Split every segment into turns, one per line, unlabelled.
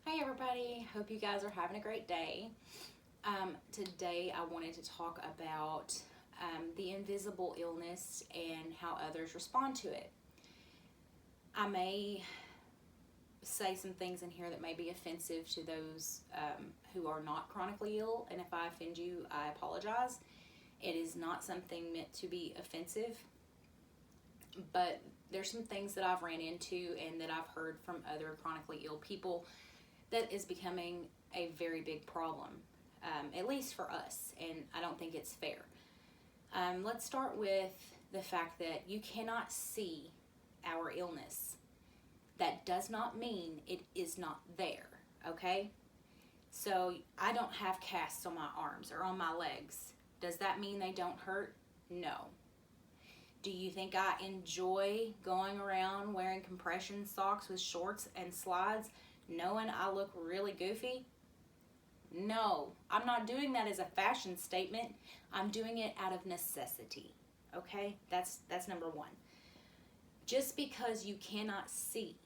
Hi everybody, hope you guys are having a great day. Today I wanted to talk about the invisible illness and how others respond to it. I may say some things in here that may be offensive to those who are not chronically ill, and if I offend you, I apologize. It is not something meant to be offensive, but there's some things that I've ran into and that I've heard from other chronically ill people that is becoming a very big problem, at least for us, and I don't think it's fair. Let's start with the fact that you cannot see our illness. That does not mean it is not there, okay? So I don't have casts on my arms or on my legs. Does that mean they don't hurt? No. Do you think I enjoy going around wearing compression socks with shorts and slides, knowing I look really goofy? No, I'm not doing that as a fashion statement. I'm doing it out of necessity. Okay? That's number one. Just because you cannot see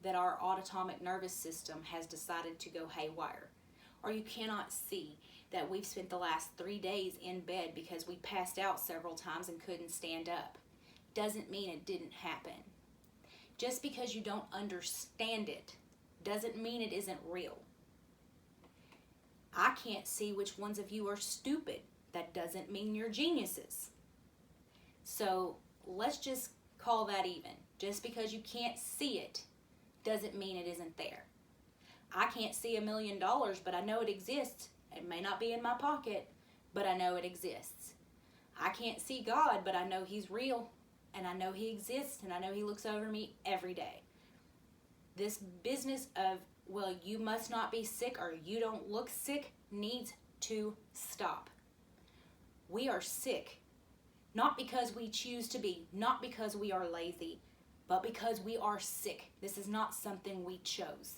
that our autonomic nervous system has decided to go haywire, or you cannot see that we've spent the last 3 days in bed because we passed out several times and couldn't stand up, doesn't mean it didn't happen. Just because you don't understand it doesn't mean it isn't real. I can't see which ones of you are stupid. That doesn't mean you're geniuses. So let's just call that even. Just because you can't see it doesn't mean it isn't there. I can't see $1 million, but I know it exists. It may not be in my pocket, but I know it exists. I can't see God, but I know He's real, and I know He exists, and I know He looks over me every day. This business of, well, you must not be sick or you don't look sick needs to stop. We are sick, not because we choose to be, not because we are lazy, but because we are sick. This is not something we chose.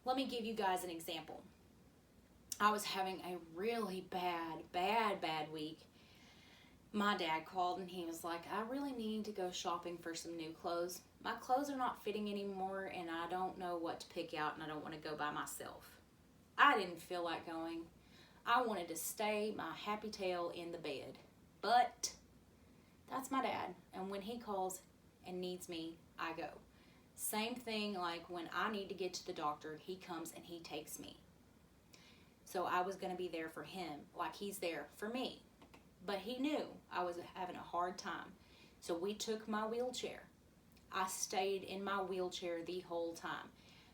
Let me give you guys an example. I was having a really bad week. My dad called and he was like, I really need to go shopping for some new clothes. My clothes are not fitting anymore and I don't know what to pick out and I don't want to go by myself. I didn't feel like going. I wanted to stay my happy tail in the bed. But that's my dad, and when he calls and needs me, I go. Same thing like when I need to get to the doctor, he comes and he takes me. So I was going to be there for him like he's there for me. But he knew I was having a hard time. So we took my wheelchair. I stayed in my wheelchair the whole time.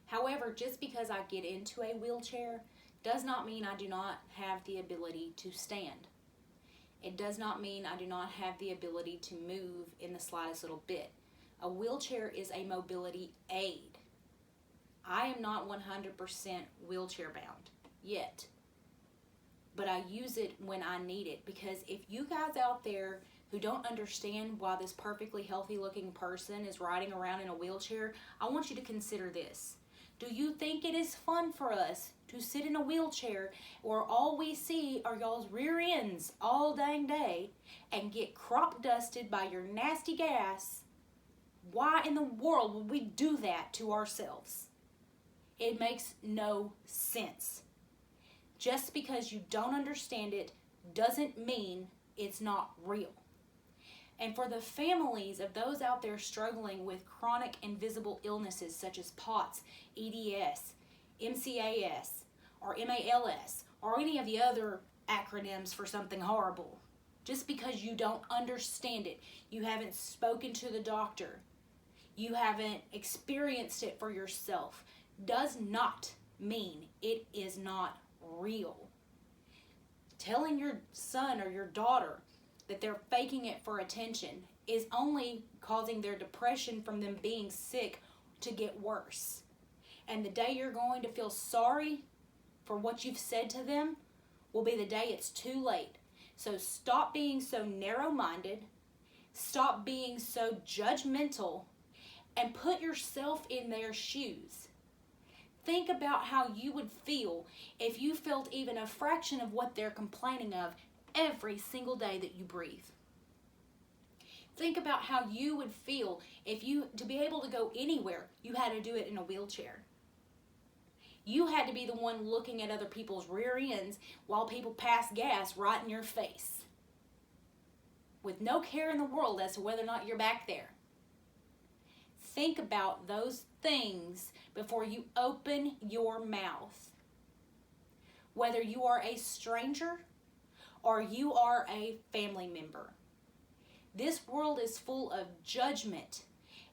However, just because I get into a wheelchair does not mean I do not have the ability to stand. It does not mean I do not have the ability to move in the slightest little bit. A wheelchair is a mobility aid. I am not 100% wheelchair bound yet, but I use it when I need it, because if you guys out there who don't understand why this perfectly healthy looking person is riding around in a wheelchair, I want you to consider this. Do you think it is fun for us to sit in a wheelchair where all we see are y'all's rear ends all dang day and get crop dusted by your nasty gas? Why in the world would we do that to ourselves? It makes no sense. Just because you don't understand it doesn't mean it's not real. And for the families of those out there struggling with chronic invisible illnesses such as POTS, EDS, MCAS, or MALS, or any of the other acronyms for something horrible, just because you don't understand it, you haven't spoken to the doctor, you haven't experienced it for yourself, does not mean it is not real. Telling your son or your daughter that they're faking it for attention is only causing their depression from them being sick to get worse. And the day you're going to feel sorry for what you've said to them will be the day it's too late. So stop being so narrow-minded, stop being so judgmental, and put yourself in their shoes. Think about how you would feel if you felt even a fraction of what they're complaining of every single day that you breathe. Think about how you would feel if you, to be able to go anywhere, you had to do it in a wheelchair. You had to be the one looking at other people's rear ends while people pass gas right in your face, with no care in the world as to whether or not you're back there. Think about those things before you open your mouth. Whether you are a stranger or you are a family member. This world is full of judgment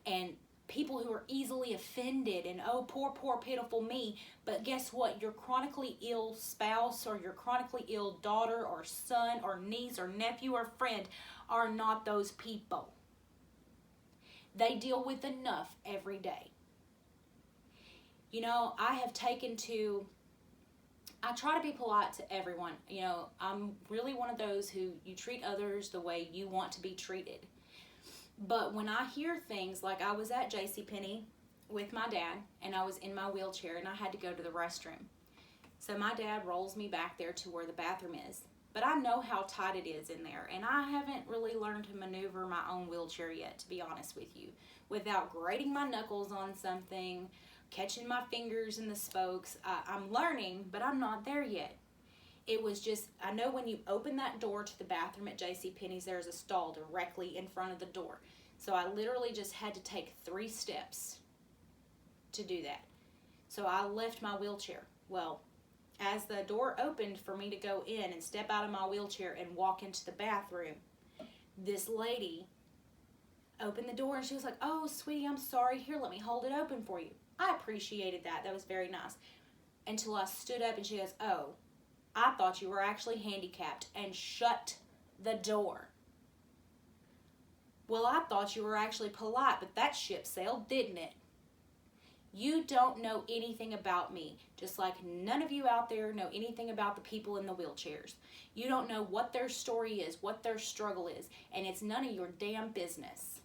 and people who are easily offended and, oh, poor, poor, pitiful me. But guess what? Your chronically ill spouse or your chronically ill daughter or son or niece or nephew or friend are not those people. They deal with enough every day. You know, I try to be polite to everyone. You know, I'm really one of those who you treat others the way you want to be treated. But when I hear things like I was at JCPenney with my dad and I was in my wheelchair and I had to go to the restroom. So my dad rolls me back there to where the bathroom is. But I know how tight it is in there, and I haven't really learned to maneuver my own wheelchair yet, to be honest with you, without grating my knuckles on something, catching my fingers in the spokes. I'm learning, but I'm not there yet. It was just, I know when you open that door to the bathroom at JCPenney's, there's a stall directly in front of the door. So I literally just had to take 3 steps to do that. So I left my wheelchair. Well, as the door opened for me to go in and step out of my wheelchair and walk into the bathroom, this lady opened the door and she was like, "Oh, sweetie, I'm sorry. Here, let me hold it open for you." I appreciated that. That was very nice. Until I stood up and she goes, "Oh, I thought you were actually handicapped," and shut the door. Well, I thought you were actually polite, but that ship sailed, didn't it? You don't know anything about me, just like none of you out there know anything about the people in the wheelchairs. You don't know what their story is, what their struggle is, and it's none of your damn business.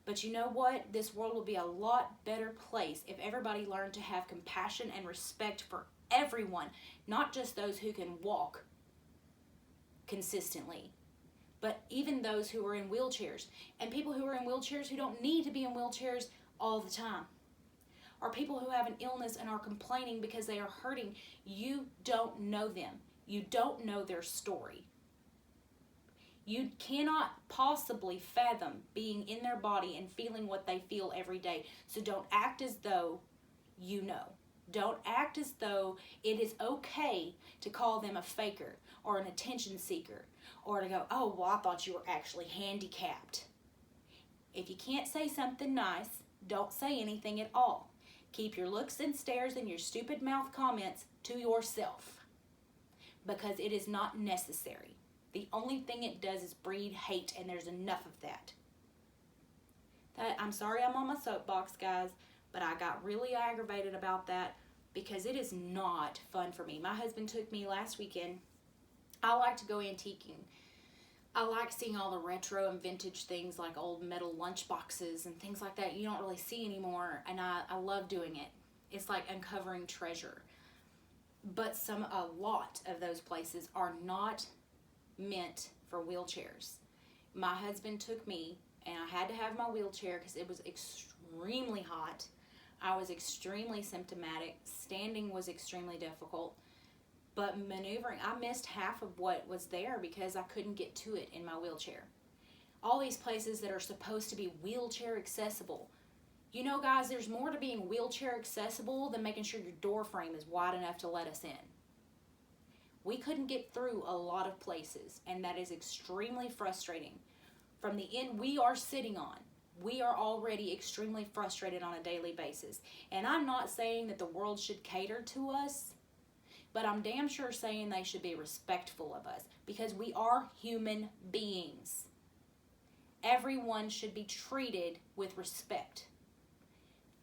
But you know what? This world will be a lot better place if everybody learned to have compassion and respect for everyone, not just those who can walk consistently, but even those who are in wheelchairs, and people who are in wheelchairs who don't need to be in wheelchairs all the time, or people who have an illness and are complaining because they are hurting. You don't know them. You don't know their story. You cannot possibly fathom being in their body and feeling what they feel every day. So don't act as though you know. Don't act as though it is okay to call them a faker or an attention seeker, or to go, "Oh, well, I thought you were actually handicapped." If you can't say something nice, don't say anything at all. Keep your looks and stares and your stupid mouth comments to yourself, because it is not necessary. The only thing it does is breed hate, and there's enough of that. I'm sorry I'm on my soapbox, guys, but I got really aggravated about that because it is not fun for me. My husband took me last weekend. I like to go antiquing. I like seeing all the retro and vintage things like old metal lunch boxes and things like that you don't really see anymore, and I love doing it. It's like uncovering treasure. But a lot of those places are not meant for wheelchairs. My husband took me, and I had to have my wheelchair because it was extremely hot. I was extremely symptomatic. Standing was extremely difficult. But maneuvering, I missed half of what was there because I couldn't get to it in my wheelchair. All these places that are supposed to be wheelchair accessible. You know, guys, there's more to being wheelchair accessible than making sure your door frame is wide enough to let us in. We couldn't get through a lot of places, and that is extremely frustrating. From the end we are sitting on, we are already extremely frustrated on a daily basis. And I'm not saying that the world should cater to us, but I'm damn sure saying they should be respectful of us, because we are human beings. Everyone should be treated with respect.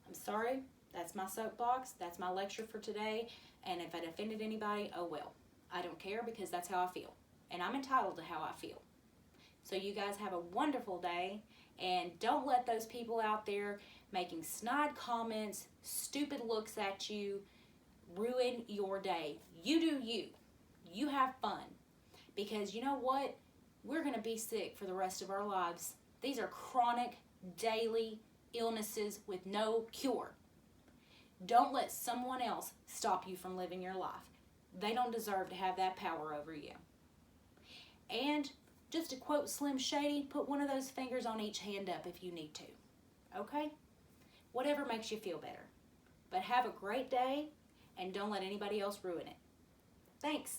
I'm sorry, that's my soapbox, that's my lecture for today, and if it offended anybody, oh well. I don't care, because that's how I feel, and I'm entitled to how I feel. So you guys have a wonderful day, and don't let those people out there making snide comments, stupid looks at you, ruin your day. You do you. You have fun. Because you know what? We're going to be sick for the rest of our lives. These are chronic, daily illnesses with no cure. Don't let someone else stop you from living your life. They don't deserve to have that power over you. And just to quote Slim Shady, put one of those fingers on each hand up if you need to. Okay? Whatever makes you feel better. But have a great day, and don't let anybody else ruin it. Thanks.